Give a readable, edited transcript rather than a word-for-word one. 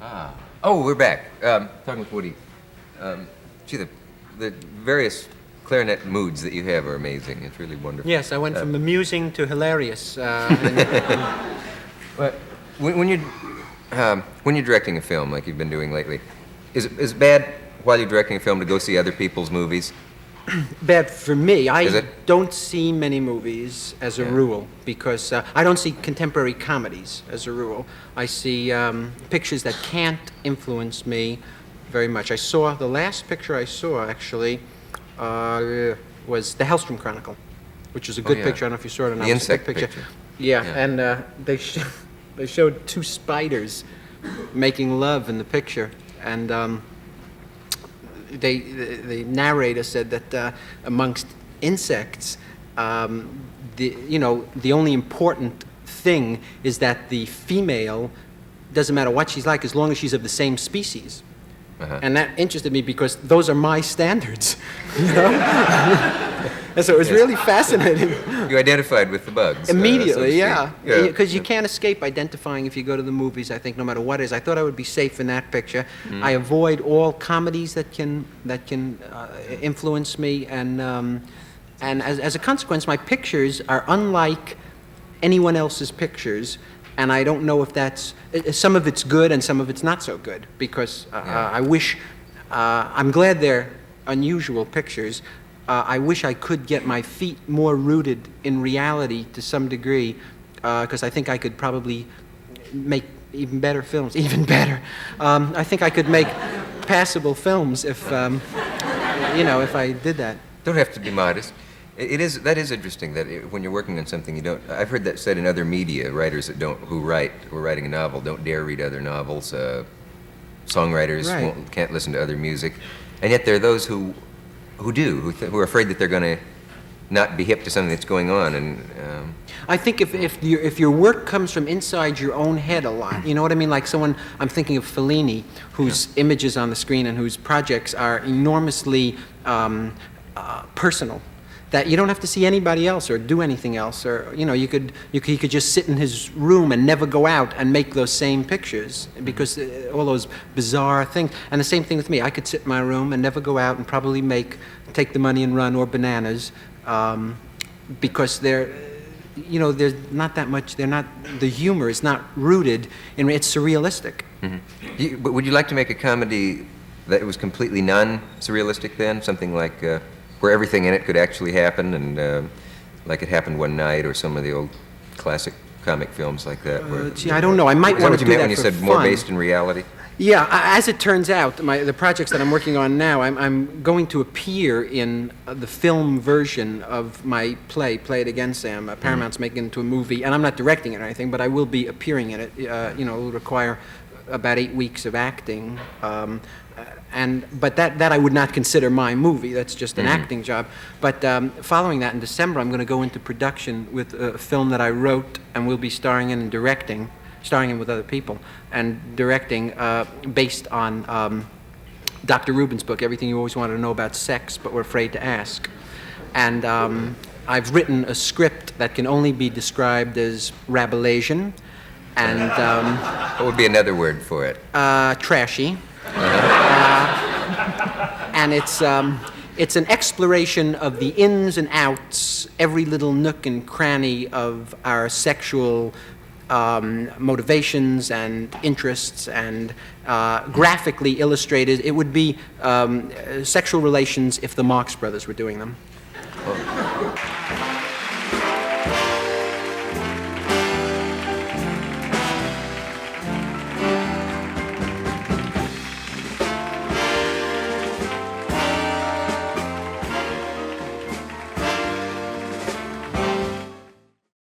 Ah. Oh, we're back. Talking with Woody. Gee, the various clarinet moods that you have are amazing. It's really wonderful. Yes, I went from amusing to hilarious. But when you're directing a film like you've been doing lately, is it bad while you're directing a film to go see other people's movies? Bad for me. Is I it? don't see many movies as a rule because I don't see contemporary comedies as a rule. I see pictures that can't influence me very much. The last picture I saw actually was The Hellstrom Chronicle, which is a good picture. I don't know if you saw it or not. The It's a insect good picture. Yeah, and they showed two spiders making love in the picture, and the narrator said that amongst insects, the only important thing is that the female doesn't matter what she's like as long as she's of the same species. And that interested me because those are my standards, you know? And so it was really fascinating. You identified with the bugs. Immediately, so because you can't escape identifying if you go to the movies, I think, no matter what it is. I thought I would be safe in that picture. I avoid all comedies that can influence me, and as a consequence, my pictures are unlike anyone else's pictures. And I don't know if that's, some of it's good and some of it's not so good, because I wish, I'm glad they're unusual pictures. I wish I could get my feet more rooted in reality to some degree, because I think I could probably make even better films, even better. I think I could make passable films if, if I did that. Don't have to be modest. That is interesting that when you're working on something, you don't. I've heard that said in other media. Writers who are writing a novel don't dare read other novels. Songwriters can't listen to other music, and yet there are those who do, who are afraid that they're going to not be hip to something that's going on. And I think if your work comes from inside your own head a lot, you know what I mean? Like I'm thinking of Fellini, whose images on the screen and whose projects are enormously personal. That you don't have to see anybody else or do anything else, or he could just sit in his room and never go out and make those same pictures because all those bizarre things. And the same thing with me. I could sit in my room and never go out and probably take the money and run or bananas, because there's not that much. The humor is not rooted in. It's surrealistic. Mm-hmm. But would you like to make a comedy that was completely non-surrealistic then, something like? Where everything in it could actually happen, and like It Happened One Night, or some of the old classic comic films like that. I don't know. I might want to do that for fun. Is that what you meant when you said more based in reality? Yeah. As it turns out, the projects that I'm working on now, I'm going to appear in the film version of my play, Play It Again, Sam. Paramount's making it into a movie, and I'm not directing it or anything, but I will be appearing in it. It will require about 8 weeks of acting. But that I would not consider my movie. That's just an acting job. But following that, in December, I'm going to go into production with a film that I wrote and will be starring in and directing, starring in with other people, and directing based on Dr. Rubin's book, Everything You Always Wanted to Know About Sex But Were Afraid to Ask. And I've written a script that can only be described as Rabelaisian. And what would be another word for it? Trashy. And it's an exploration of the ins and outs, every little nook and cranny of our sexual motivations and interests, and graphically illustrated. It would be sexual relations if the Marx Brothers were doing them.